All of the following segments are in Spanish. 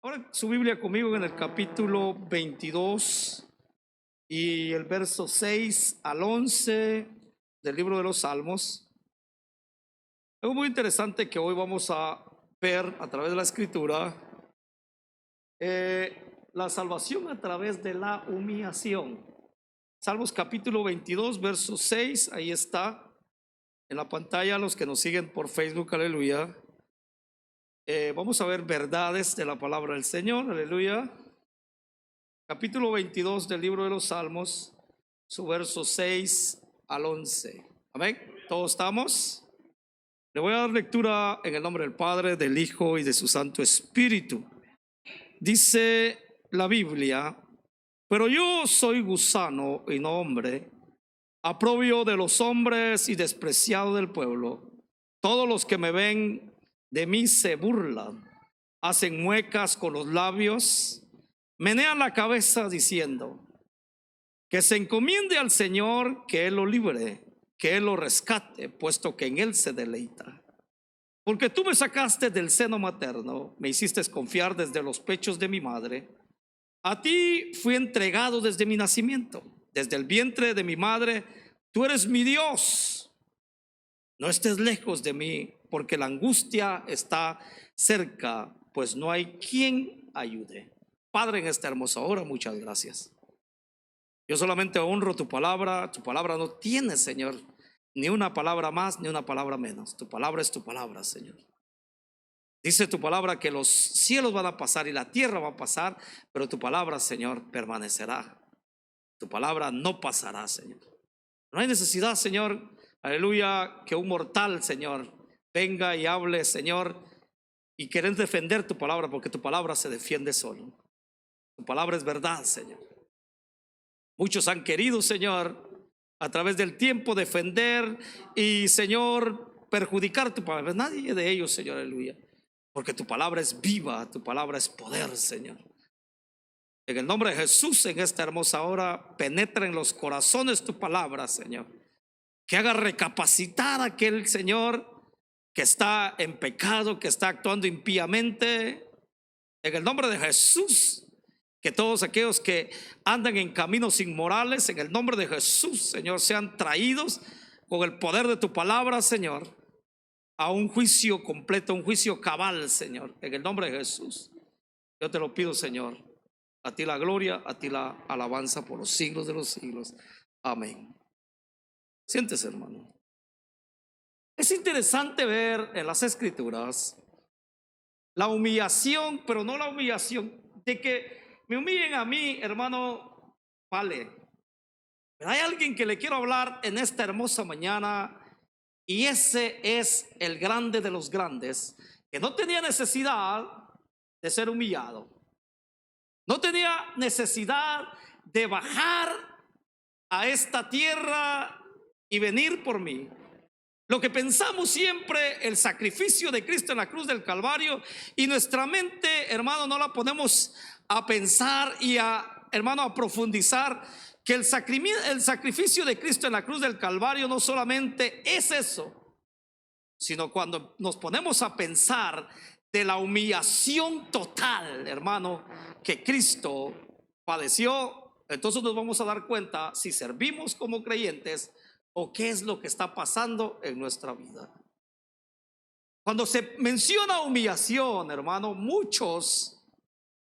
Ahora su Biblia conmigo en el capítulo 22 y el verso 6 al 11 del libro de los Salmos. Algo muy interesante que hoy vamos a ver a través de la escritura, la salvación a través de la humillación. Salmos capítulo 22, verso 6, ahí está en la pantalla los que nos siguen por Facebook, aleluya. Vamos a ver verdades de la palabra del Señor, aleluya. Capítulo 22 del libro de los Salmos, su verso 6 al 11. Amén. ¿Todos estamos? Le voy a dar lectura en el nombre del Padre, del Hijo y de su Santo Espíritu. Dice la Biblia: pero yo soy gusano y no hombre, oprobio de los hombres y despreciado del pueblo. Todos los que me ven de mí se burlan, hacen muecas con los labios, menean la cabeza diciendo: que se encomiende al Señor, que Él lo libre, que Él lo rescate, puesto que en Él se deleita. Porque tú me sacaste del seno materno, me hiciste confiar desde los pechos de mi madre. A ti fui entregado desde mi nacimiento, desde el vientre de mi madre. Tú eres mi Dios. No estés lejos de mí, porque la angustia está cerca, pues no hay quien ayude. Padre, en esta hermosa hora, muchas gracias. Yo solamente honro tu palabra no tiene, Señor, ni una palabra más, ni una palabra menos. Tu palabra es tu palabra, Señor. Dice tu palabra que los cielos van a pasar y la tierra va a pasar, pero tu palabra, Señor, permanecerá. Tu palabra no pasará, Señor. No hay necesidad, Señor, aleluya, que un mortal, Señor, venga y hable, Señor, y querer defender tu palabra, porque tu palabra se defiende solo. Tu palabra es verdad, Señor. Muchos han querido, Señor, a través del tiempo defender y, Señor, perjudicar tu palabra. Nadie de ellos, Señor, aleluya, porque tu palabra es viva, tu palabra es poder, Señor. En el nombre de Jesús, en esta hermosa hora, penetra en los corazones tu palabra, Señor. Que haga recapacitar a aquel, Señor, que está en pecado, que está actuando impíamente. En el nombre de Jesús, que todos aquellos que andan en caminos inmorales, en el nombre de Jesús, Señor, sean traídos con el poder de tu palabra, Señor, a un juicio completo, un juicio cabal, Señor, en el nombre de Jesús. Yo te lo pido, Señor. A ti la gloria, a ti la alabanza por los siglos de los siglos. Amén. Siéntese, hermano. Es interesante ver en las escrituras la humillación, pero no la humillación de que me humillen a mí, hermano, vale. Pero hay alguien que le quiero hablar en esta hermosa mañana, y ese es el grande de los grandes, que no tenía necesidad de ser humillado. No tenía necesidad de bajar a esta tierra y venir por mí. Lo que pensamos siempre, el sacrificio de Cristo en la cruz del Calvario, y nuestra mente, hermano, no la ponemos a pensar y hermano, a profundizar que el sacrificio de Cristo en la cruz del Calvario no solamente es eso, sino cuando nos ponemos a pensar de la humillación total, hermano, que Cristo padeció, entonces nos vamos a dar cuenta si servimos como creyentes o qué es lo que está pasando en nuestra vida. Cuando se menciona humillación, hermano, muchos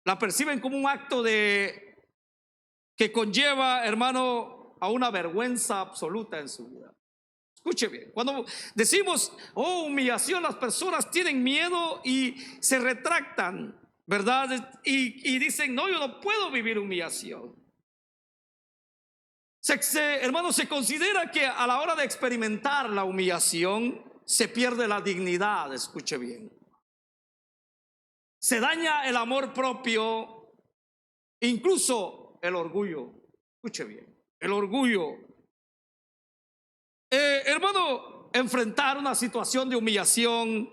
la perciben como un acto que conlleva, hermano, a una vergüenza absoluta en su vida. Escuche bien, cuando decimos humillación, las personas tienen miedo y se retractan, ¿verdad? Y dicen: no, yo no puedo vivir humillación. Hermano, se considera que a la hora de experimentar la humillación se pierde la dignidad. Escuche bien, se daña el amor propio, incluso el orgullo. Escuche bien, el orgullo. Hermano, enfrentar una situación de humillación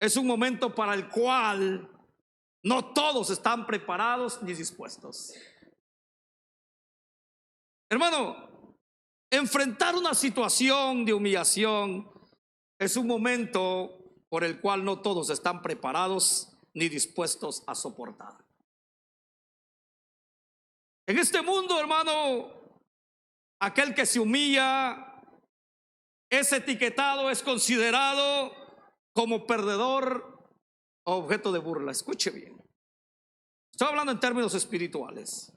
es un momento para el cual no todos están preparados ni dispuestos. Hermano, enfrentar una situación de humillación es un momento por el cual no todos están preparados ni dispuestos a soportar. En este mundo, hermano, aquel que se humilla es etiquetado, es considerado como perdedor o objeto de burla. Escuche bien. Estoy hablando en términos espirituales.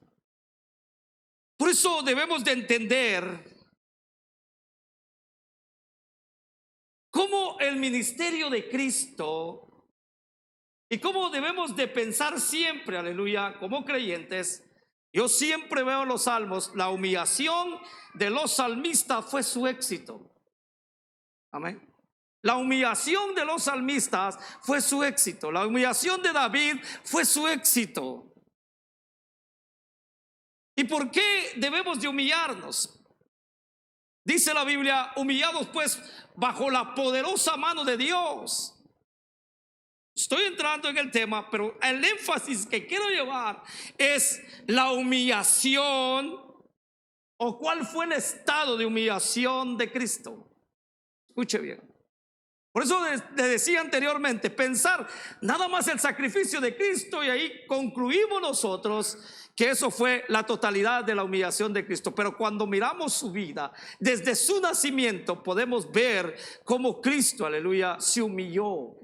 Por eso debemos de entender cómo el ministerio de Cristo y cómo debemos de pensar siempre, aleluya, como creyentes. Yo siempre veo en los salmos, la humillación de los salmistas fue su éxito. Amén. La humillación de los salmistas fue su éxito. La humillación de David fue su éxito. ¿Y por qué debemos de humillarnos? Dice la Biblia, humillados pues bajo la poderosa mano de Dios. Estoy entrando en el tema, pero el énfasis que quiero llevar es la humillación, o cuál fue el estado de humillación de Cristo. Escuche bien. Por eso le decía anteriormente, pensar nada más el sacrificio de Cristo y ahí concluimos nosotros que eso fue la totalidad de la humillación de Cristo. Pero cuando miramos su vida, desde su nacimiento podemos ver cómo Cristo, aleluya, se humilló.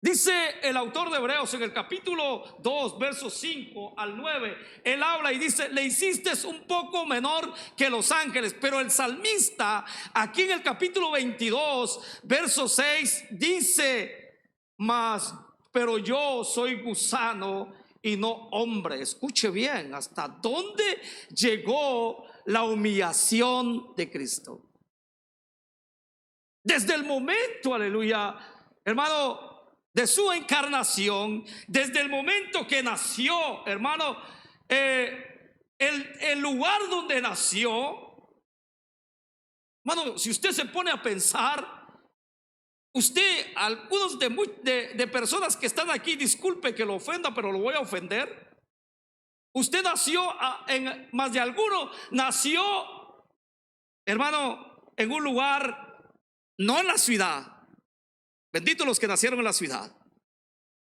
Dice el autor de Hebreos en el capítulo 2, versos 5 al 9, él habla y dice, le hiciste un poco menor que los ángeles. Pero el salmista aquí en el capítulo 22, verso 6, dice, pero yo soy gusano y no hombre. Escuche bien, hasta dónde llegó la humillación de Cristo. Desde el momento, aleluya, hermano, de su encarnación, desde el momento que nació, hermano, el lugar donde nació, hermano, si usted se pone a pensar, usted, algunos de personas que están aquí, disculpe que lo ofenda, pero lo voy a ofender. Usted nació, más de alguno nació, hermano, en un lugar, no en la ciudad. Benditos los que nacieron en la ciudad.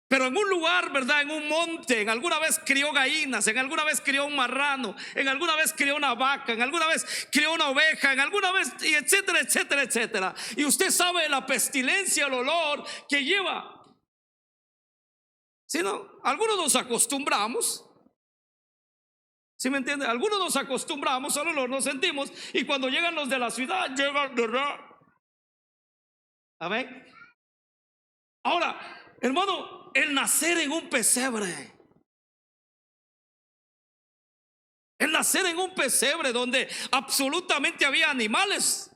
Pero en un lugar, ¿verdad? En un monte, en alguna vez crió gallinas, en alguna vez crió un marrano, en alguna vez crió una vaca, en alguna vez crió una oveja, en alguna vez, y etcétera, etcétera, etcétera. Y usted sabe la pestilencia, el olor que lleva. Si no, algunos nos acostumbramos. ¿Sí me entiende? Algunos nos acostumbramos al olor, nos sentimos, y cuando llegan los de la ciudad, llegan, ¿verdad? Amén. Ahora, hermano, el nacer en un pesebre, el nacer en un pesebre donde absolutamente había animales.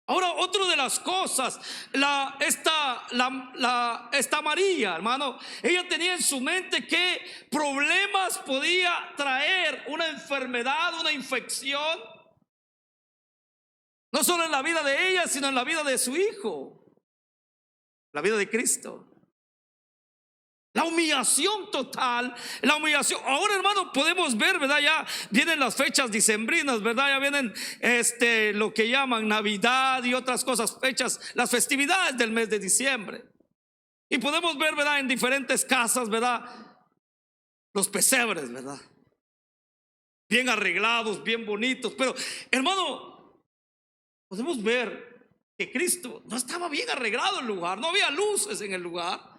Ahora, otra de las cosas, esta María, hermano, ella tenía en su mente que problemas podía traer una enfermedad, una infección. No solo en la vida de ella, sino en la vida de su hijo, la vida de Cristo. La humillación total, la humillación. Ahora, hermano, podemos ver, ¿verdad? Ya vienen las fechas dicembrinas, ¿verdad? Ya vienen lo que llaman Navidad y otras cosas, fechas, las festividades del mes de diciembre. Y podemos ver, ¿verdad? En diferentes casas, ¿verdad? Los pesebres, ¿verdad? Bien arreglados, bien bonitos. Pero, hermano, podemos ver que Cristo no estaba bien arreglado el lugar, no había luces en el lugar.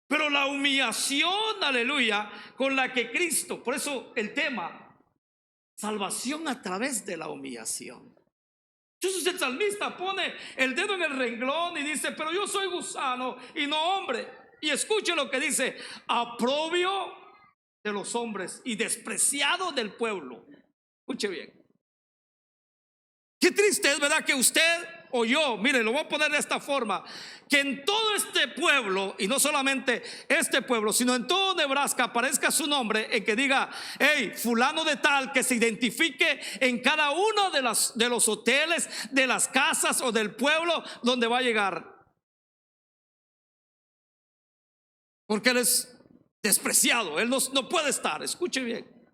Pero la humillación, aleluya, con la que Cristo, por eso el tema, salvación a través de la humillación. Entonces el salmista pone el dedo en el renglón y dice, pero yo soy gusano y no hombre. Y escuche lo que dice, aprobio de los hombres y despreciado del pueblo. Escuche bien. Qué triste es, ¿verdad? Que usted o yo, mire, lo voy a poner de esta forma, que en todo este pueblo, y no solamente este pueblo, sino en todo Nebraska aparezca su nombre, en que diga, hey, fulano de tal, que se identifique en cada uno de los hoteles, de las casas o del pueblo donde va a llegar. Porque él es despreciado, él no puede estar. Escuche bien.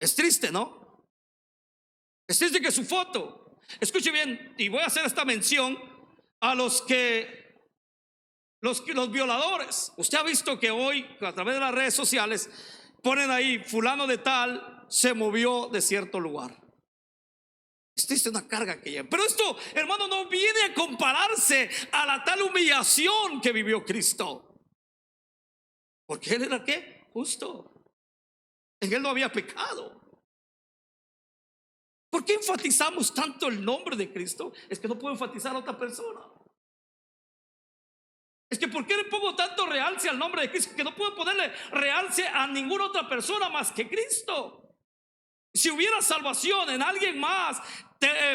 Es triste, ¿no? Es triste que su foto Escuche bien, y voy a hacer esta mención a los violadores. Usted ha visto que hoy a través de las redes sociales ponen ahí: fulano de tal se movió de cierto lugar. Esto es una carga que lleva. Pero esto, hermano, no viene a compararse a la tal humillación que vivió Cristo. Porque Él era ¿qué? Justo. En Él no había pecado. ¿Por qué enfatizamos tanto el nombre de Cristo? Es que no puedo enfatizar a otra persona. Es que ¿por qué le pongo tanto realce al nombre de Cristo? Que no puedo ponerle realce a ninguna otra persona más que Cristo. Si hubiera salvación en alguien más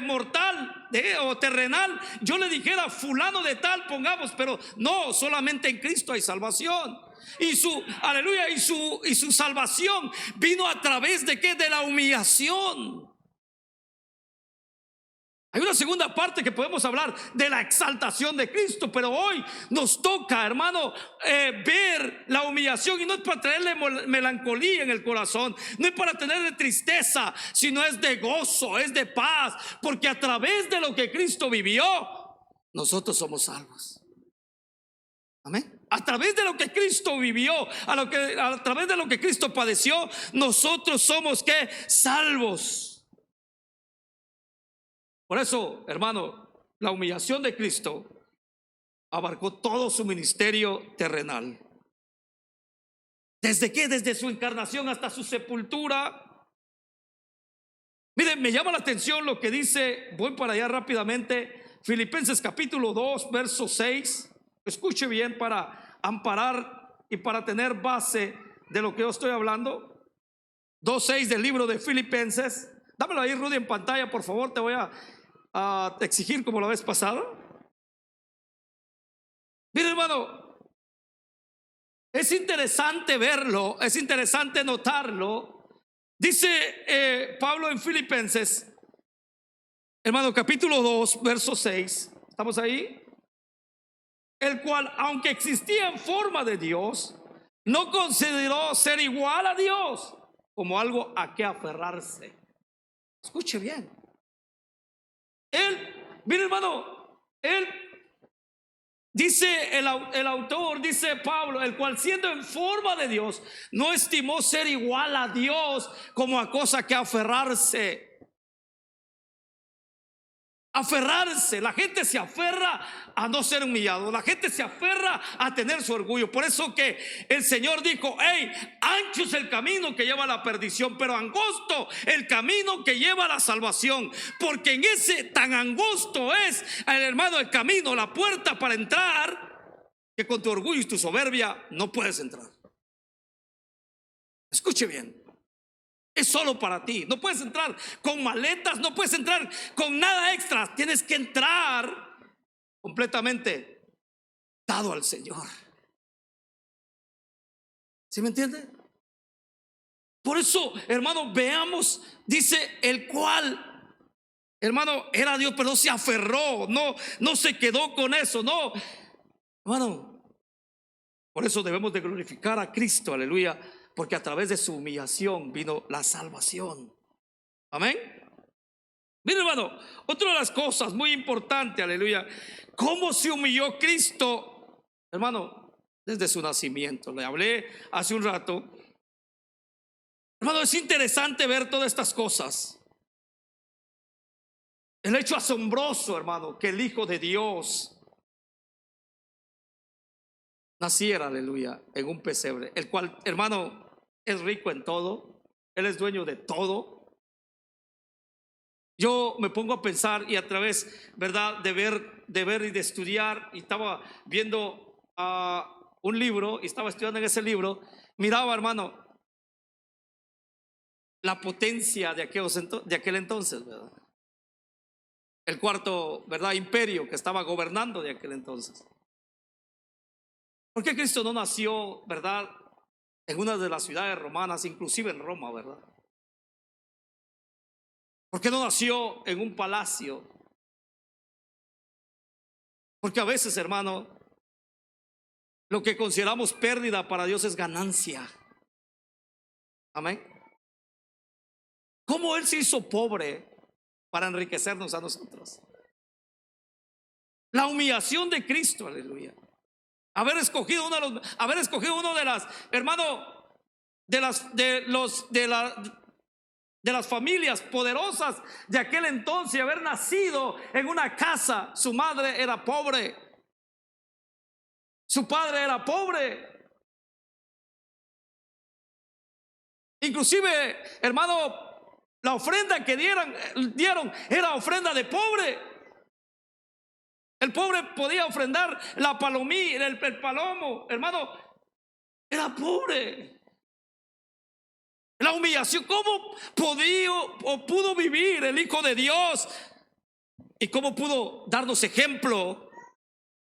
mortal o terrenal, yo le dijera fulano de tal, pongamos, pero no, solamente en Cristo hay salvación. Y su, aleluya, y su salvación vino a través de ¿qué? De la humillación. Hay una segunda parte que podemos hablar de la exaltación de Cristo, pero hoy nos toca, hermano, ver la humillación, y no es para traerle melancolía en el corazón, no es para tenerle tristeza, sino es de gozo, es de paz, porque a través de lo que Cristo vivió, nosotros somos salvos. Amén. A través de lo que Cristo vivió, a través de lo que Cristo padeció, nosotros somos ¿qué? Salvos. Por eso, hermano, la humillación de Cristo abarcó todo su ministerio terrenal. ¿Desde qué? Desde su encarnación hasta su sepultura. Miren, me llama la atención lo que dice, voy para allá rápidamente, Filipenses capítulo 2, verso 6. Escuche bien para amparar y para tener base de lo que yo estoy hablando. 2:6 del libro de Filipenses. Dámelo ahí, Rudy, en pantalla, por favor. Te voy a exigir como la vez pasada. Mira, hermano, es interesante verlo, es interesante notarlo. Dice Pablo en Filipenses, hermano, capítulo 2, verso 6. ¿Estamos ahí? El cual, aunque existía en forma de Dios, no consideró ser igual a Dios como algo a que aferrarse. Escuche bien. Él, mire, hermano, él dice, el autor, dice Pablo, el cual siendo en forma de Dios, no estimó ser igual a Dios como a cosa que aferrarse. Aferrarse, la gente se aferra a no ser humillado, la gente se aferra a tener su orgullo. Por eso que el Señor dijo: hey, ancho es el camino que lleva a la perdición, pero angosto el camino que lleva a la salvación. Porque en ese tan angosto es, el hermano, el camino, la puerta para entrar, que con tu orgullo y tu soberbia no puedes entrar. Escuche bien. Es solo para ti. No puedes entrar con maletas, no puedes entrar con nada extra. Tienes que entrar completamente dado al Señor. ¿Sí me entiende? Por eso, hermano, veamos, dice el cual, hermano, era Dios, pero no se aferró, no se quedó con eso, no, hermano. Por eso debemos de glorificar a Cristo, aleluya, porque a través de su humillación vino la salvación. Amén. Mira, hermano, otra de las cosas muy importantes, aleluya, cómo se humilló Cristo, hermano, desde su nacimiento. Le hablé hace un rato. Hermano, es interesante ver todas estas cosas. El hecho asombroso, hermano, que el Hijo de Dios naciera, aleluya, en un pesebre, el cual, hermano, es rico en todo. Él es dueño de todo. Yo me pongo a pensar, y a través, ¿verdad?, de ver y de estudiar, y estaba viendo un libro, y estaba estudiando en ese libro, miraba, hermano, la potencia de aquel entonces, ¿verdad? El cuarto, ¿verdad?, imperio que estaba gobernando de aquel entonces. ¿Por qué Cristo no nació, verdad, en una de las ciudades romanas, inclusive en Roma, verdad? ¿Por qué no nació en un palacio? Porque a veces, hermano, lo que consideramos pérdida para Dios es ganancia. Amén. ¿Cómo Él se hizo pobre? para enriquecernos a nosotros. La humillación de Cristo, aleluya. Haber escogido uno de las, hermano, de las familias poderosas de aquel entonces, haber nacido en una casa. Su madre era pobre, su padre era pobre. Inclusive, hermano, la ofrenda que dieron era ofrenda de pobre. El pobre podía ofrendar la palomilla, el palomo, hermano, era pobre. La humillación, ¿cómo podía o pudo vivir el Hijo de Dios? ¿Y cómo pudo darnos ejemplo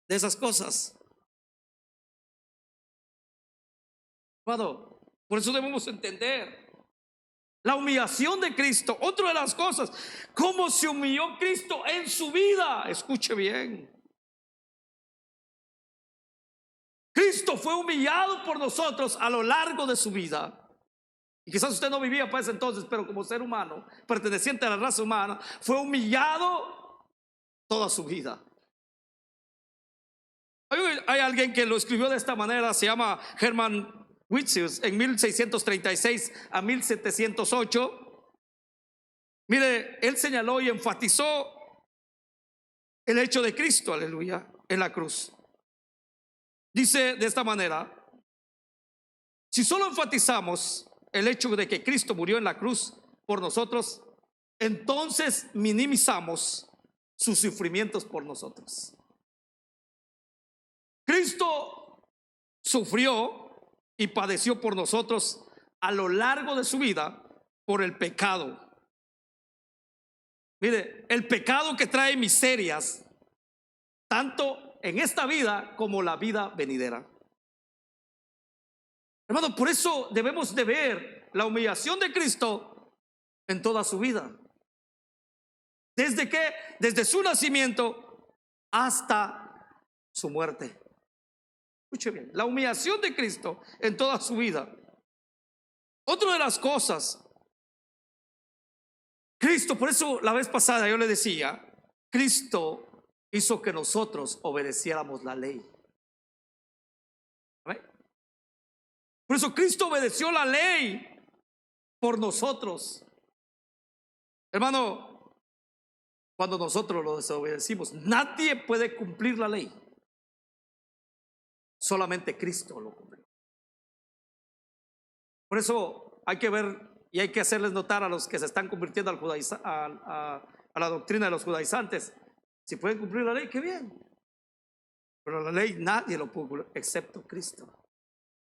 de esas cosas? Hermano, por eso debemos entender la humillación de Cristo. Otra de las cosas, cómo se humilló Cristo en su vida. Escuche bien. Cristo fue humillado por nosotros a lo largo de su vida. Y quizás usted no vivía para ese entonces, pero como ser humano, perteneciente a la raza humana, fue humillado toda su vida. Hay alguien que lo escribió de esta manera, se llama Hermann Witsius, en 1636 a 1708. Mire, él señaló y enfatizó el hecho de Cristo, aleluya, en la cruz. Dice de esta manera: si solo enfatizamos el hecho de que Cristo murió en la cruz por nosotros, entonces minimizamos sus sufrimientos por nosotros. Cristo sufrió y padeció por nosotros a lo largo de su vida por el pecado. Mire, el pecado que trae miserias tanto en esta vida como la vida venidera. Hermano, por eso debemos de ver la humillación de Cristo en toda su vida. Desde su nacimiento hasta su muerte. Escuche bien, la humillación de Cristo en toda su vida. Otra de las cosas, Cristo, por eso la vez pasada yo le decía, Cristo hizo que nosotros obedeciéramos la ley. ¿Amén? Por eso Cristo obedeció la ley por nosotros. Hermano, cuando nosotros lo desobedecimos, nadie puede cumplir la ley. Solamente Cristo lo cumplió. Por eso hay que ver y hay que hacerles notar a los que se están convirtiendo a la doctrina de los judaizantes. Si pueden cumplir la ley, qué bien. Pero la ley nadie lo pudo cumplir excepto Cristo.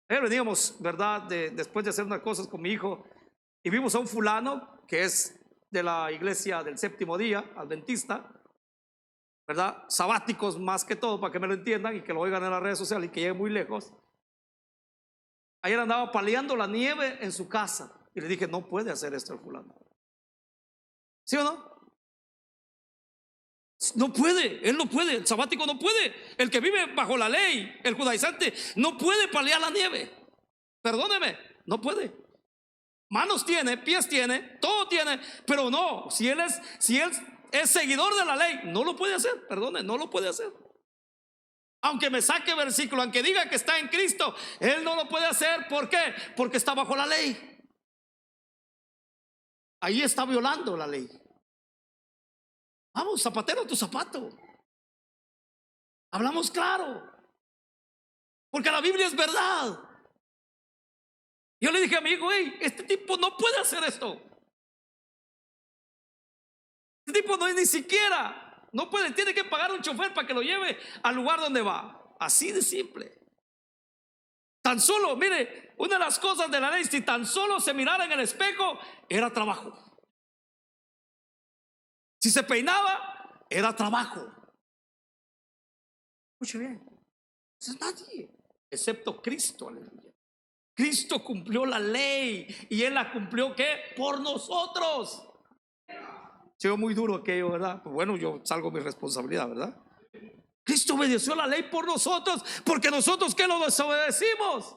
Ayer veníamos, ¿verdad? Después de hacer unas cosas con mi hijo, y vimos a un fulano que es de la iglesia del séptimo día, adventista, ¿verdad? Sabáticos más que todo, para que me lo entiendan y que lo oigan en las redes sociales y que lleguen muy lejos. Ayer andaba paliando la nieve en su casa y le dije: no puede hacer esto el fulano. ¿Sí o no? No puede, él no puede, el sabático no puede. El que vive bajo la ley, el judaizante, no puede paliar la nieve. Perdóneme, no puede. Manos tiene, pies tiene, todo tiene, pero no, si él es seguidor de la ley, no lo puede hacer, perdone, no lo puede hacer. Aunque me saque versículo, aunque diga que está en Cristo, él no lo puede hacer. ¿Por qué? Porque está bajo la ley. Ahí está violando la ley. Vamos, zapatero, tu zapato. Hablamos claro, porque la Biblia es verdad. Yo le dije a mi hijo: hey, este tipo no puede hacer esto. Este tipo no es ni siquiera, no puede, tiene que pagar un chofer para que lo lleve al lugar donde va. Así de simple. Tan solo, mire, una de las cosas de la ley, si tan solo se mirara en el espejo, era trabajo. Si se peinaba, era trabajo. Escuche bien, es nadie excepto Cristo, aleluya. Cristo cumplió la ley y Él la cumplió, ¿qué? Por nosotros. Se ve muy duro aquello, ¿verdad? Pues bueno, yo salgo de mi responsabilidad, ¿verdad? Cristo obedeció la ley por nosotros, porque nosotros, ¿qué lo desobedecimos?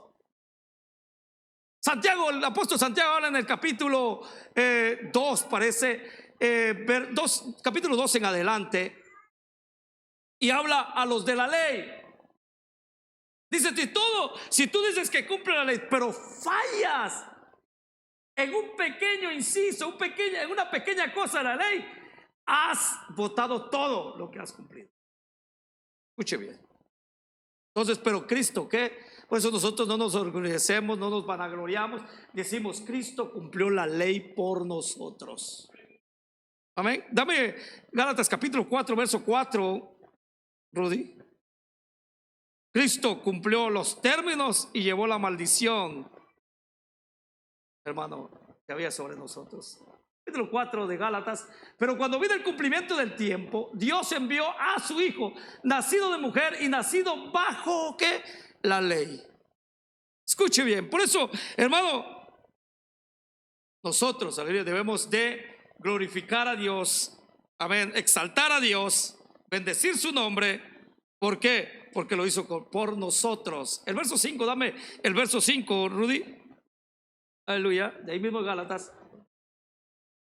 Santiago, el apóstol Santiago habla en el capítulo 2, parece, capítulo 2 en adelante, y habla a los de la ley. Dice, si tú dices que cumple la ley, pero fallas en un pequeño inciso, en una pequeña cosa de la ley, has botado todo lo que has cumplido. Escuche bien. Entonces, pero Cristo, ¿qué? Por eso nosotros no nos orgullecemos, no nos vanagloriamos. Decimos, Cristo cumplió la ley por nosotros. Amén. Dame Gálatas capítulo 4, verso 4, Rudy. Cristo cumplió los términos y llevó la maldición, hermano, que había sobre nosotros. Capítulo 4 de Gálatas. Pero cuando vino el cumplimiento del tiempo, Dios envió a su Hijo, nacido de mujer y nacido bajo ¿qué? La ley. Escuche bien. Por eso, hermano, nosotros, aleluya, debemos de glorificar a Dios, amén, exaltar a Dios, bendecir su nombre. ¿Por qué? Porque lo hizo por nosotros. El verso 5, dame el verso 5, Rudy. Aleluya, de ahí mismo Gálatas.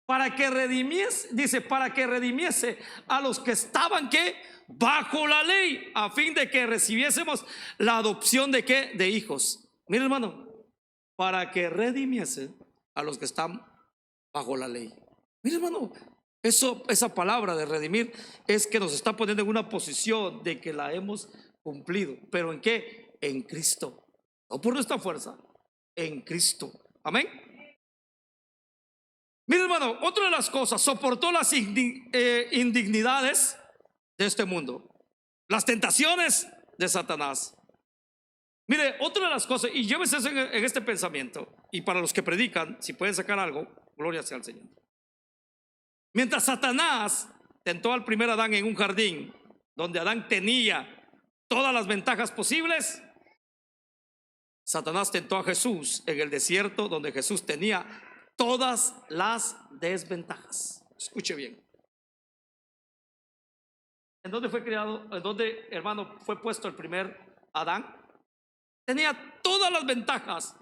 Para que redimiese, dice, para que redimiese a los que estaban ¿qué? Bajo la ley, a fin de que recibiésemos la adopción de ¿qué? De hijos. Mira, hermano, para que redimiese a los que están bajo la ley. Mira, hermano, esa palabra de redimir es que nos está poniendo en una posición de que la hemos cumplido. ¿Pero en qué? En Cristo. No por nuestra fuerza, en Cristo. Amén. Mira, hermano, otra de las cosas, soportó las indignidades de este mundo, las tentaciones de Satanás. Mire, otra de las cosas, y llévese eso en este pensamiento, y para los que predican, si pueden sacar algo, gloria sea al Señor. Mientras Satanás tentó al primer Adán en un jardín donde Adán tenía todas las ventajas posibles, Satanás tentó a Jesús en el desierto donde Jesús tenía todas las desventajas. Escuche bien. ¿En dónde fue creado? ¿En dónde, hermano, fue puesto el primer Adán? Tenía todas las ventajas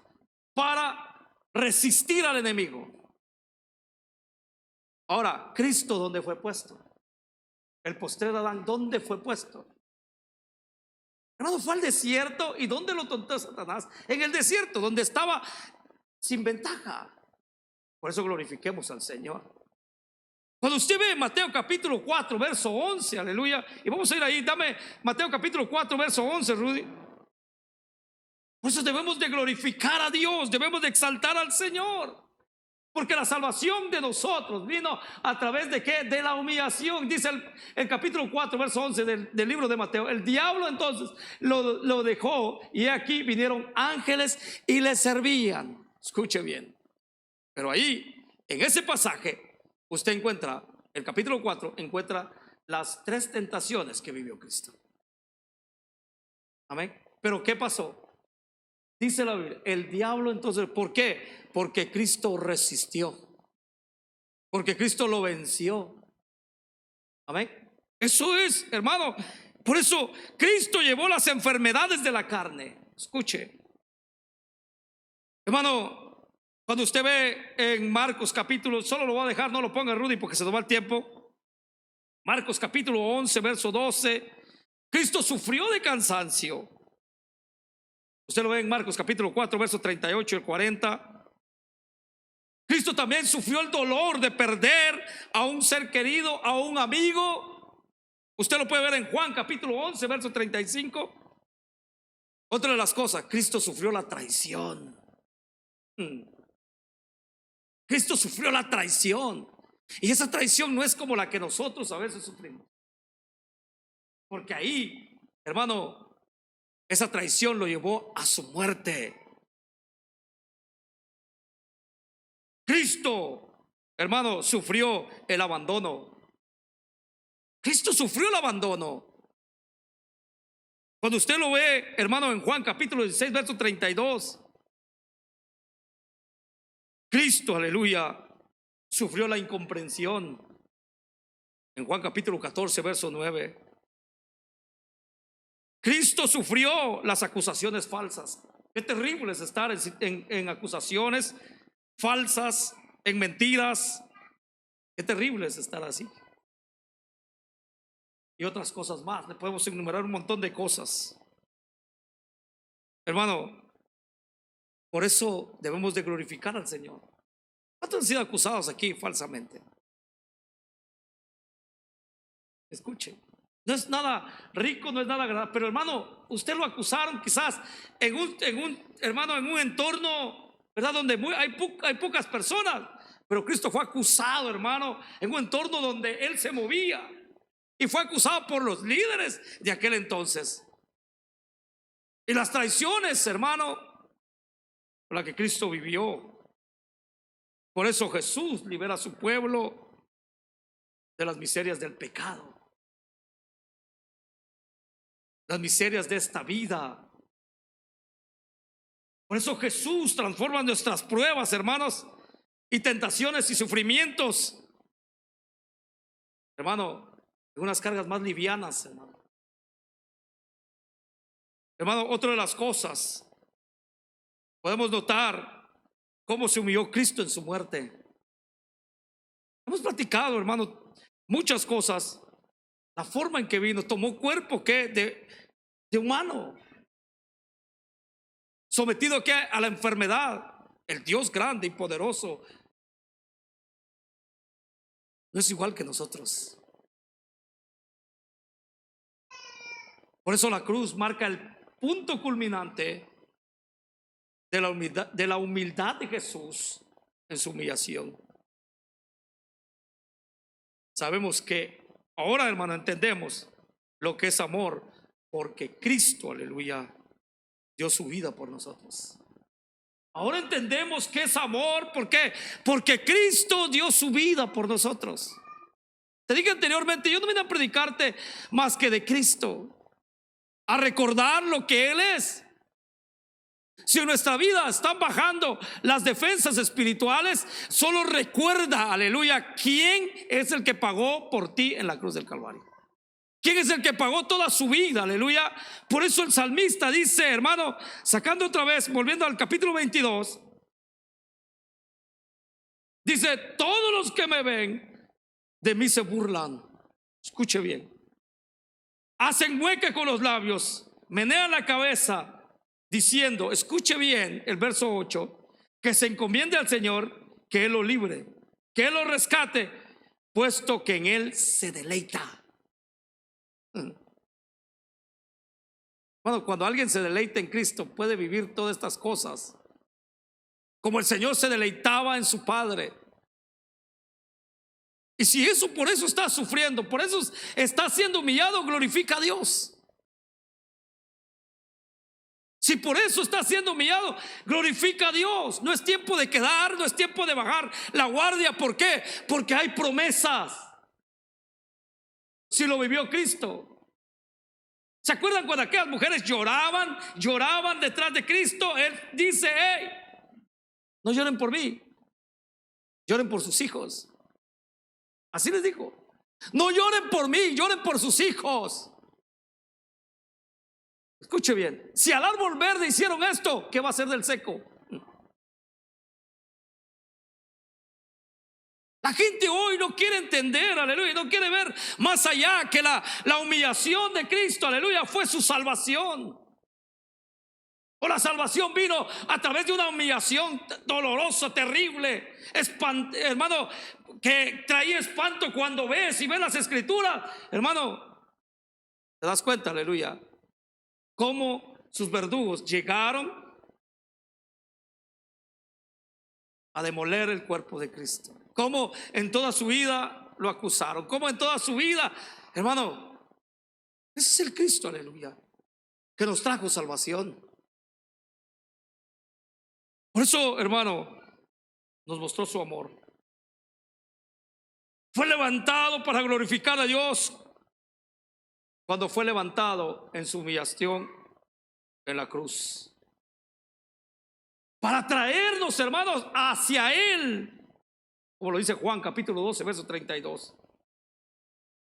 para resistir al enemigo. Ahora, Cristo, ¿dónde fue puesto? El postrer Adán, ¿dónde fue puesto? Hermano, fue al desierto. ¿Y dónde lo tentó Satanás? En el desierto, donde estaba sin ventaja. Por eso glorifiquemos al Señor. Cuando usted ve Mateo capítulo 4, verso 11, aleluya. Y vamos a ir ahí, dame Mateo capítulo 4, verso 11, Rudy. Por eso debemos de glorificar a Dios, debemos de exaltar al Señor. Porque la salvación de nosotros vino a través de ¿qué? De la humillación. Dice el capítulo 4, verso 11 del libro de Mateo. El diablo entonces lo dejó, y aquí vinieron ángeles y le servían. Escuche bien. Pero ahí, en ese pasaje, usted encuentra, el capítulo 4, encuentra las 3 tentaciones que vivió Cristo. Amén. Pero ¿qué pasó? Dice la Biblia, el diablo entonces, ¿por qué? Porque Cristo resistió, porque Cristo lo venció. Amén. Eso es, hermano. Por eso Cristo llevó las enfermedades de la carne. Escuche, hermano, cuando usted ve en Marcos capítulo, solo lo voy a dejar, no lo ponga Rudy porque se nos va el tiempo. Marcos capítulo 11, verso 12. Cristo sufrió de cansancio. Usted lo ve en Marcos capítulo 4, verso 38 y 40. Cristo también sufrió el dolor de perder a un ser querido, a un amigo. Usted lo puede ver en Juan capítulo 11, verso 35. Otra de las cosas, Cristo sufrió la traición. Cristo sufrió la traición. Y esa traición no es como la que nosotros a veces sufrimos. Porque ahí, hermano, esa traición lo llevó a su muerte. Cristo, hermano, sufrió el abandono. Cristo sufrió el abandono. Cuando usted lo ve, hermano, en Juan capítulo 16, verso 32. Cristo, aleluya, sufrió la incomprensión. En Juan capítulo 14, verso 9. Cristo sufrió las acusaciones falsas. Qué terrible es estar en acusaciones falsas, en mentiras. Qué terrible es estar así. Y otras cosas más. Le podemos enumerar un montón de cosas. Hermano, por eso debemos de glorificar al Señor. ¿Cuántos han sido acusados aquí falsamente? Escuche, no es nada rico, no es nada agradable, pero hermano, usted lo acusaron quizás hermano, en un entorno, ¿verdad? Donde hay pocas personas, pero Cristo fue acusado, hermano, en un entorno donde Él se movía y fue acusado por los líderes de aquel entonces. Y las traiciones, hermano, por la que Cristo vivió. Por eso Jesús libera a su pueblo de las miserias del pecado, las miserias de esta vida. Por eso Jesús transforma nuestras pruebas, hermanos, y tentaciones y sufrimientos, hermano, en unas cargas más livianas, hermano. Hermano, otra de las cosas, podemos notar cómo se humilló Cristo en su muerte. Hemos platicado, hermano, muchas cosas. La forma en que vino, tomó cuerpo que de humano, sometido que a la enfermedad. El Dios grande y poderoso no es igual que nosotros. Por eso la cruz marca el punto culminante de la humildad de Jesús en su humillación. Sabemos que ahora, hermano, entendemos lo que es amor, porque Cristo, aleluya, dio su vida por nosotros. Ahora entendemos que es amor. ¿Por qué? Porque Cristo dio su vida por nosotros. Te dije anteriormente, yo no vine a predicarte más que de Cristo, a recordar lo que Él es. Si en nuestra vida están bajando las defensas espirituales, solo recuerda, aleluya, quién es el que pagó por ti en la cruz del Calvario. ¿Quién es el que pagó toda su vida? Aleluya. Por eso el salmista dice, hermano, sacando otra vez, volviendo al capítulo 22, dice: todos los que me ven de mí se burlan. Escuche bien. Hacen mueca con los labios, menean la cabeza, diciendo, escuche bien el verso 8, que se encomiende al Señor, que Él lo libre, que Él lo rescate, puesto que en Él se deleita. Bueno, cuando alguien se deleita en Cristo, puede vivir todas estas cosas, como el Señor se deleitaba en su Padre. Y si eso, por eso está sufriendo, por eso está siendo humillado, glorifica a Dios. Si por eso está siendo humillado, glorifica a Dios. No es tiempo de quedar, no es tiempo de bajar la guardia. ¿Por qué? Porque hay promesas. Si lo vivió Cristo. ¿Se acuerdan cuando aquellas mujeres lloraban detrás de Cristo? Él dice: hey, no lloren por mí, lloren por sus hijos. Así les dijo: no lloren por mí, lloren por sus hijos. Escuche bien, si al árbol verde hicieron esto, ¿qué va a ser del seco? La gente hoy no quiere entender, aleluya, no quiere ver más allá que la humillación de Cristo, aleluya, fue su salvación. O la salvación vino a través de una humillación dolorosa, terrible, hermano, que traía espanto. Cuando ves y ves las escrituras, hermano, te das cuenta, aleluya, cómo sus verdugos llegaron a demoler el cuerpo de Cristo. Cómo en toda su vida lo acusaron. Cómo en toda su vida, hermano, ese es el Cristo, aleluya, que nos trajo salvación. Por eso, hermano, nos mostró su amor. Fue levantado para glorificar a Dios cuando fue levantado en su humillación en la cruz, para traernos, hermanos, hacia Él, como lo dice Juan capítulo 12 verso 32.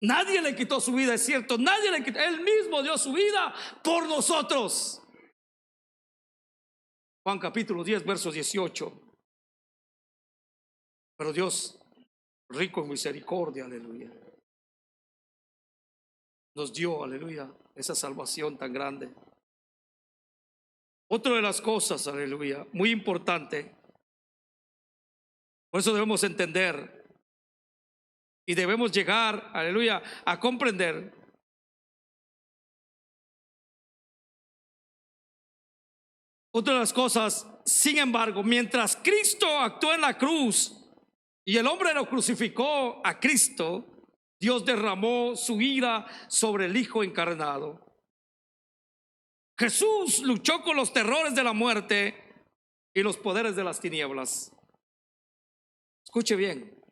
Nadie le quitó su vida, es cierto, nadie le quitó, Él mismo dio su vida por nosotros. Juan capítulo 10 verso 18. Pero Dios rico en misericordia, aleluya, nos dio, aleluya, esa salvación tan grande. Otra de las cosas, aleluya, muy importante, por eso debemos entender y debemos llegar, aleluya, a comprender otra de las cosas. Sin embargo, mientras Cristo actuó en la cruz y el hombre lo crucificó a Cristo, Dios derramó su ira sobre el Hijo encarnado. Jesús luchó con los terrores de la muerte y los poderes de las tinieblas. Escuche bien.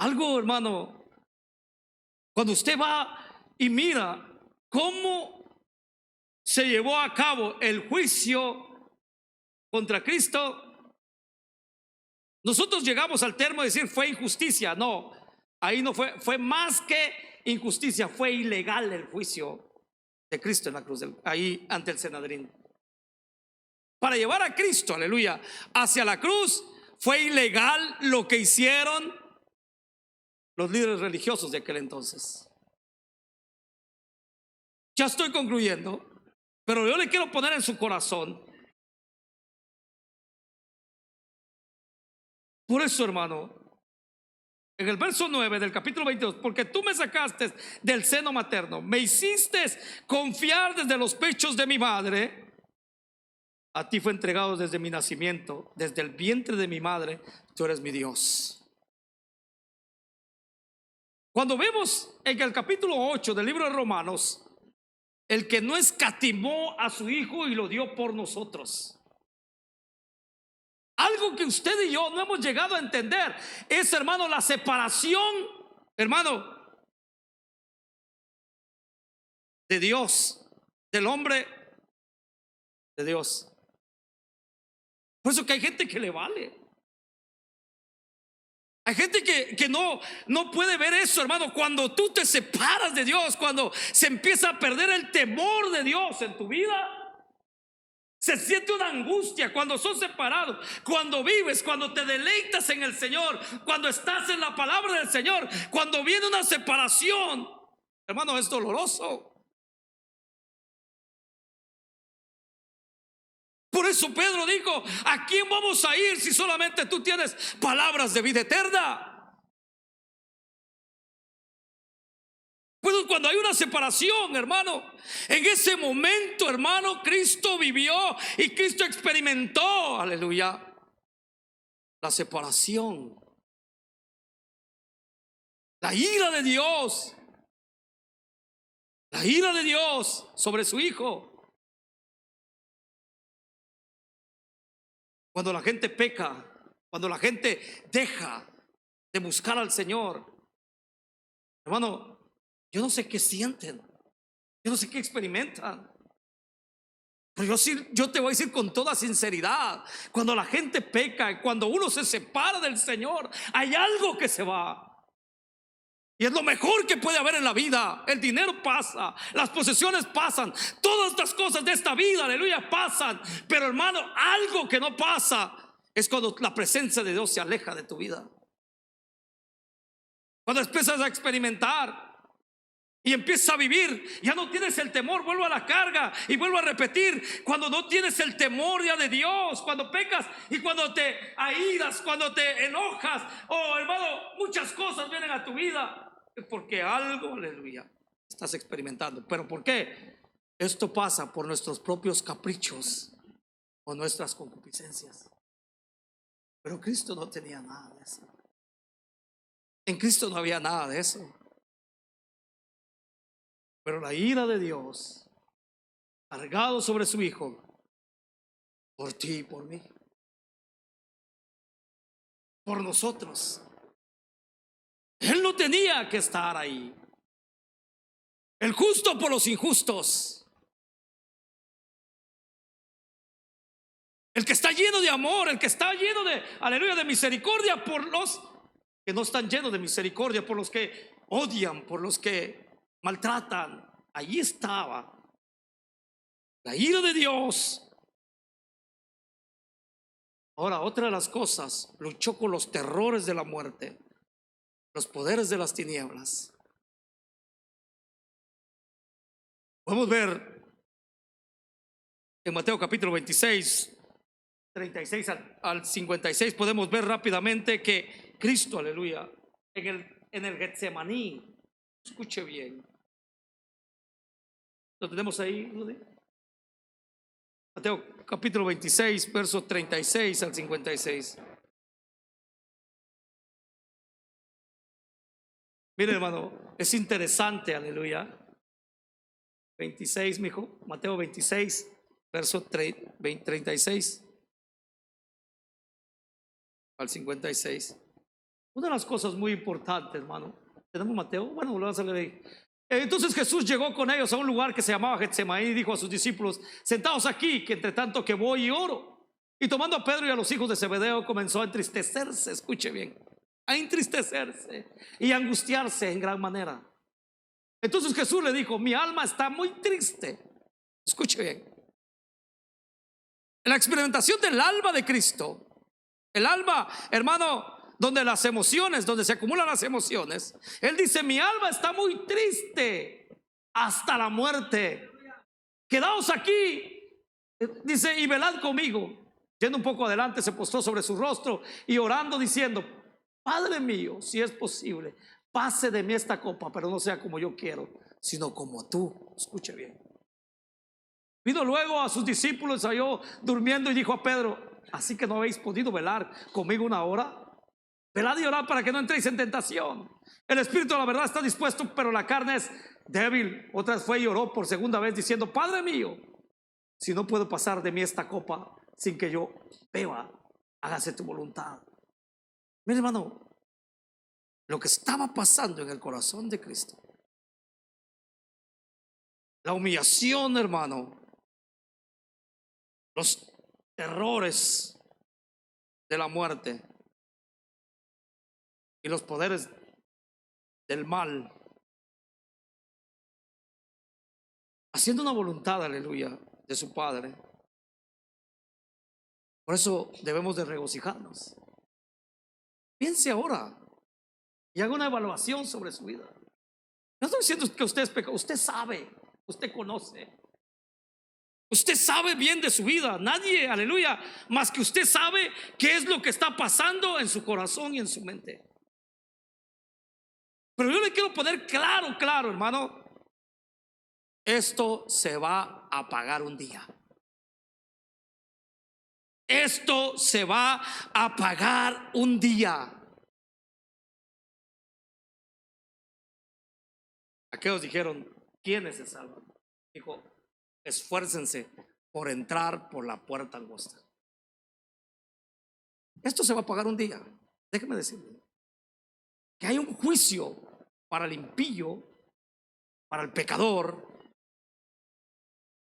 Algo, hermano, cuando usted va y mira cómo se llevó a cabo el juicio contra Cristo, nosotros llegamos al término de decir fue injusticia. No, ahí no fue, fue más que injusticia, fue ilegal el juicio de Cristo en la cruz, ahí ante el Sanedrín. Para llevar a Cristo, aleluya, hacia la cruz, fue ilegal lo que hicieron los líderes religiosos de aquel entonces. Ya estoy concluyendo, pero yo le quiero poner en su corazón. Por eso, hermano, en el verso 9 del capítulo 22, porque tú me sacaste del seno materno, me hiciste confiar desde los pechos de mi madre, a ti fue entregado desde mi nacimiento, desde el vientre de mi madre, tú eres mi Dios. Cuando vemos en el capítulo 8 del libro de Romanos, el que no escatimó a su Hijo y lo dio por nosotros. Algo que usted y yo no hemos llegado a entender es, hermano, la separación, hermano, de Dios, del hombre, de Dios. Por eso que hay gente que le vale. Hay gente que no puede ver eso, hermano. Cuando tú te separas de Dios, cuando se empieza a perder el temor de Dios en tu vida, se siente una angustia cuando sos separados. Cuando vives, cuando te deleitas en el Señor, cuando estás en la palabra del Señor, cuando viene una separación, hermano, es doloroso. Por eso Pedro dijo: ¿a quién vamos a ir si solamente tú tienes palabras de vida eterna? Pues cuando hay una separación, hermano, en ese momento, hermano, Cristo vivió y Cristo experimentó, aleluya, la separación, la ira de Dios, la ira de Dios sobre su Hijo. Cuando la gente peca, cuando la gente deja de buscar al Señor, hermano, yo no sé qué sienten, yo no sé qué experimentan. Pero yo te voy a decir con toda sinceridad, cuando la gente peca, cuando uno se separa del Señor, hay algo que se va. Y es lo mejor que puede haber en la vida. El dinero pasa, las posesiones pasan, todas estas cosas de esta vida, aleluya, pasan. Pero, hermano, algo que no pasa es cuando la presencia de Dios se aleja de tu vida. Cuando empiezas a experimentar y empiezas a vivir, ya no tienes el temor. Vuelvo a la carga y vuelvo a repetir: cuando no tienes el temor ya de Dios, cuando pecas y cuando te airas, cuando te enojas, hermano, muchas cosas vienen a tu vida, es porque algo, aleluya, estás experimentando. ¿Pero por qué? Esto pasa por nuestros propios caprichos o nuestras concupiscencias. Pero Cristo no tenía nada de eso. En Cristo no había nada de eso. Pero la ira de Dios, cargado sobre su Hijo, por ti y por mí, por nosotros. Él no tenía que estar ahí. El justo por los injustos. El que está lleno de amor, el que está lleno de, aleluya, de misericordia por los que no están llenos de misericordia, por los que odian, por los que maltratan. Allí estaba la ira de Dios Ahora, otra de las cosas, luchó con los terrores de la muerte, los poderes de las tinieblas. Podemos ver en Mateo capítulo 26, 36 al 56, podemos ver rápidamente que Cristo, aleluya, en el Getsemaní, escuche bien. ¿Lo tenemos ahí, Rudy? Mateo capítulo 26, versos 36 al 56. Mire, hermano, es interesante, aleluya. 26, mijo, Mateo 26, verso 36 al 56. Una de las cosas muy importantes, hermano. ¿Tenemos Mateo? Bueno, lo vas a leer ahí. Entonces Jesús llegó con ellos a un lugar que se llamaba Getsemaní y dijo a sus discípulos: sentaos aquí, que entre tanto que voy y oro. Y tomando a Pedro y a los hijos de Zebedeo, comenzó a entristecerse, escuche bien, a entristecerse y a angustiarse en gran manera. Entonces Jesús le dijo: mi alma está muy triste. Escuche bien. En la experimentación del alma de Cristo, el alma, hermano, donde las emociones, donde se acumulan las emociones, Él dice: mi alma está muy triste hasta la muerte. Quedaos aquí, dice, y velad conmigo. Yendo un poco adelante, se postró sobre su rostro y orando, diciendo: Padre mío, si es posible, pase de mí esta copa, pero no sea como yo quiero, sino como tú. Escuche bien. Vino luego a sus discípulos, salió durmiendo y dijo a Pedro: así que no habéis podido velar conmigo una hora. Velad y orad para que no entréis en tentación. El espíritu, la verdad, está dispuesto, pero la carne es débil. Otra vez fue y oró por segunda vez, diciendo: Padre mío, si no puedo pasar de mí esta copa sin que yo beba, hágase tu voluntad. Mire, hermano, lo que estaba pasando en el corazón de Cristo, la humillación, hermano, los terrores de la muerte y los poderes del mal, haciendo una voluntad, aleluya, de su Padre. Por eso debemos de regocijarnos. Piense ahora y haga una evaluación sobre su vida. No estoy diciendo que usted es pecador. Usted sabe, usted conoce, usted sabe bien de su vida. Nadie, aleluya, más que usted sabe qué es lo que está pasando en su corazón y en su mente. Pero yo le quiero poner claro, hermano, esto se va a apagar un día. Esto se va a apagar un día. Aquellos dijeron: ¿quiénes se salvan? Dijo: esfuércense por entrar por la puerta angosta. Esto se va a apagar un día. Déjeme decirle que hay un juicio para el impío, para el pecador,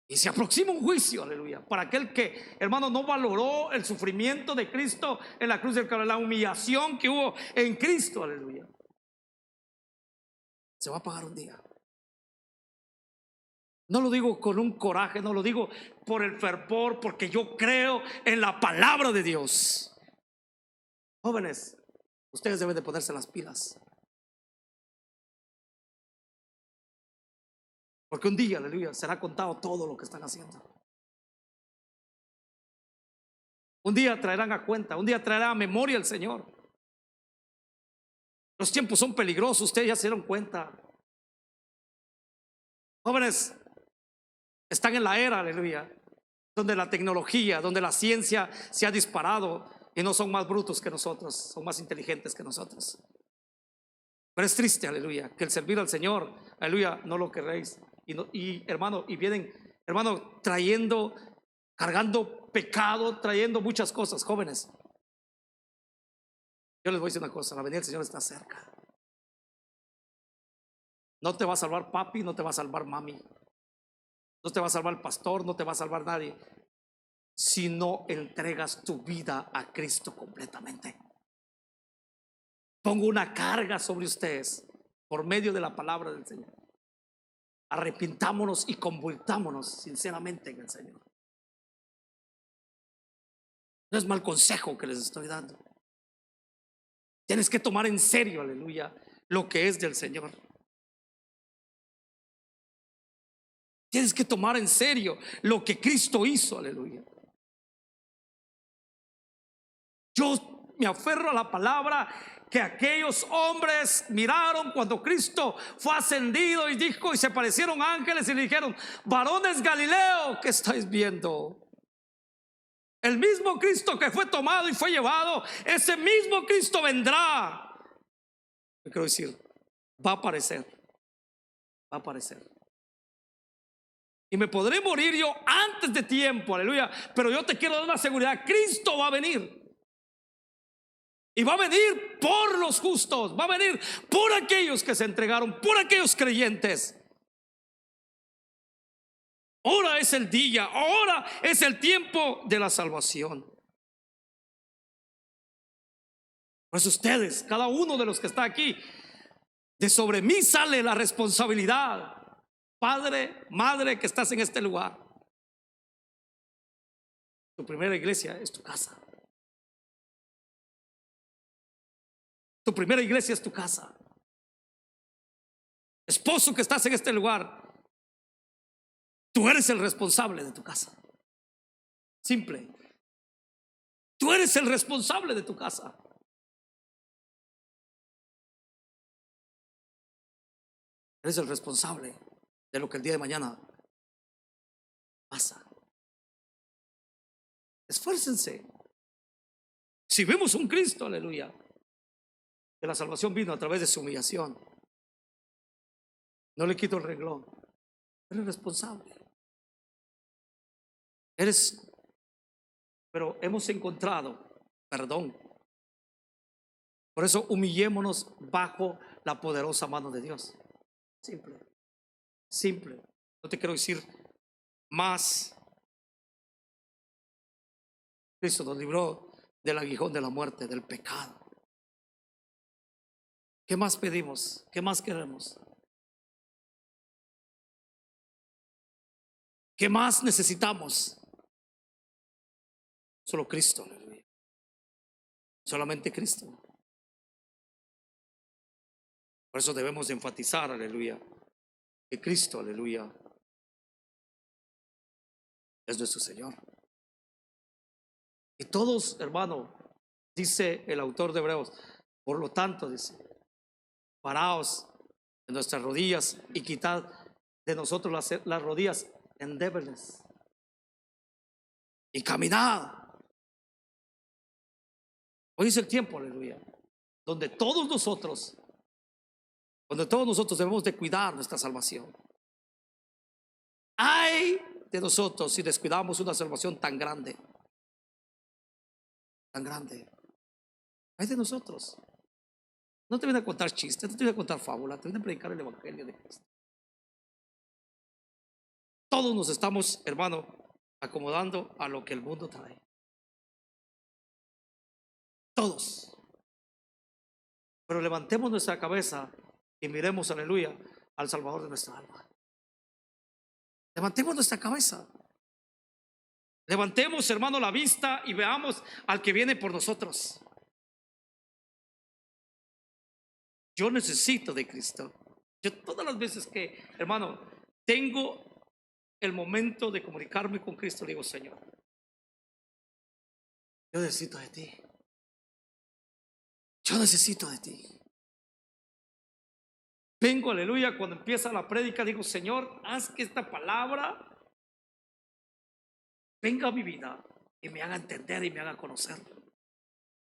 y se aproxima un juicio, aleluya, para aquel que, hermano, no valoró el sufrimiento de Cristo en la cruz del Calvario, la humillación que hubo en Cristo, aleluya. Se va a apagar un día. No lo digo con un coraje, no lo digo por el fervor, porque yo creo en la palabra de Dios. Jóvenes, ustedes deben de ponerse las pilas, porque un día, aleluya, será contado todo lo que están haciendo. Un día traerán a cuenta, un día traerá a memoria el Señor. Los tiempos son peligrosos, ustedes ya se dieron cuenta. Jóvenes, están en la era, aleluya, donde la tecnología, donde la ciencia se ha disparado y no son más brutos que nosotros, son más inteligentes que nosotros. Pero es triste, aleluya, que el servir al Señor, aleluya, no lo querréis. Hermano, y vienen, hermano, trayendo, cargando pecado, trayendo muchas cosas. Jóvenes, yo les voy a decir una cosa: la venida del Señor está cerca. No te va a salvar papi, no te va a salvar mami, no te va a salvar el pastor, no te va a salvar nadie, si no entregas tu vida a Cristo completamente. Pongo una carga sobre ustedes por medio de la palabra del Señor. Arrepintámonos y convirtámonos sinceramente en el Señor. No es mal consejo que les estoy dando. Tienes que tomar en serio, aleluya, lo que es del Señor. Tienes que tomar en serio lo que Cristo hizo, aleluya. Yo me aferro a la palabra que aquellos hombres miraron cuando Cristo fue ascendido y dijo, y se parecieron ángeles y le dijeron: varones Galileo, ¿qué estáis viendo? El mismo Cristo que fue tomado y fue llevado, ese mismo Cristo vendrá. Yo quiero decir, va a aparecer, va a aparecer. Y me podré morir yo antes de tiempo, aleluya, pero yo te quiero dar una seguridad: Cristo va a venir. Y va a venir por los justos, va a venir por aquellos que se entregaron, por aquellos creyentes. Ahora es el día, ahora es el tiempo de la salvación. Pues ustedes, cada uno de los que está aquí, de sobre mí sale la responsabilidad. Padre, madre que estás en este lugar, tu primera iglesia es tu casa. Tu primera iglesia es tu casa. Esposo que estás en este lugar, tú eres el responsable de tu casa. Simple. Tú eres el responsable de tu casa. Eres el responsable de lo que el día de mañana pasa. Esfuércense. Si vemos un Cristo, aleluya, que la salvación vino a través de su humillación, no le quito el renglón. Eres responsable. Pero hemos encontrado perdón. Por eso humillémonos bajo la poderosa mano de Dios. Simple, simple. No te quiero decir más. Cristo nos libró del aguijón de la muerte, del pecado. ¿Qué más pedimos? ¿Qué más queremos? ¿Qué más necesitamos? Solo Cristo, aleluya. Solamente Cristo. Por eso debemos de enfatizar, aleluya, que Cristo, aleluya, es nuestro Señor. Y todos, hermano, dice el autor de Hebreos, por lo tanto, dice, paraos en nuestras rodillas y quitad de nosotros las rodillas endebles y caminad. Hoy es el tiempo, aleluya, donde todos nosotros debemos de cuidar nuestra salvación. Ay de nosotros si descuidamos una salvación tan grande, tan grande. Ay de nosotros. No te viene a contar chistes, no te viene a contar fábulas, te viene a predicar el evangelio de Cristo. Todos nos estamos, hermano, acomodando a lo que el mundo trae. Todos. Pero levantemos nuestra cabeza y miremos, aleluya, al Salvador de nuestra alma. Levantemos nuestra cabeza. Levantemos, hermano, la vista y veamos al que viene por nosotros. Yo necesito de Cristo. Yo todas las veces que, hermano, tengo el momento de comunicarme con Cristo, le digo: Señor, yo necesito de ti. Yo necesito de ti. Vengo, aleluya, cuando empieza la prédica, digo: Señor, haz que esta palabra venga a mi vida y me haga entender y me haga conocer.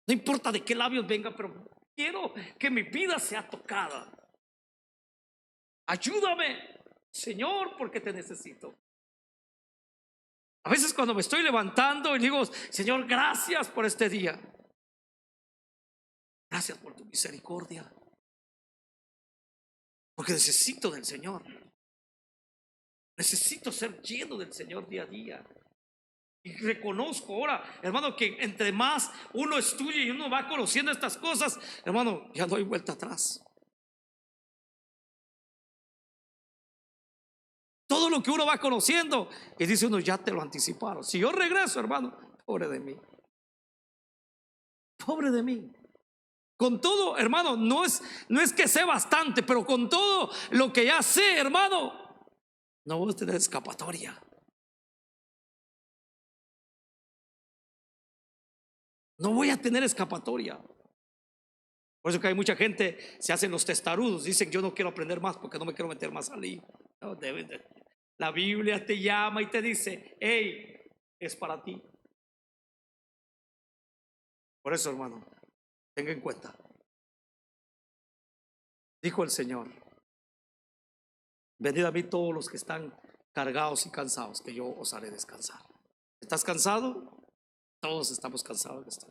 No importa de qué labios venga, pero quiero que mi vida sea tocada. Ayúdame, Señor, porque te necesito. A veces cuando me estoy levantando y digo: Señor, gracias por este día. Gracias por tu misericordia. Porque necesito del Señor. Necesito ser lleno del Señor día a día. Y reconozco ahora, hermano, que entre más uno estudia y uno va conociendo estas cosas, hermano, ya no hay vuelta atrás. Todo lo que uno va conociendo, y dice uno: ya te lo anticiparon. Si yo regreso, hermano, pobre de mí. Pobre de mí. Con todo, hermano, no es que sé bastante, pero con todo lo que ya sé, hermano, no voy a tener escapatoria. No voy a tener escapatoria. Por eso que hay mucha gente, se hacen los testarudos, dicen yo no quiero aprender más porque no me quiero meter más al lío. No, la Biblia te llama y te dice, hey, es para ti. Por eso, hermano, tenga en cuenta, dijo el Señor, venid a mí todos los que están cargados y cansados, que yo os haré descansar. ¿Estás cansado? Todos estamos cansados de estar.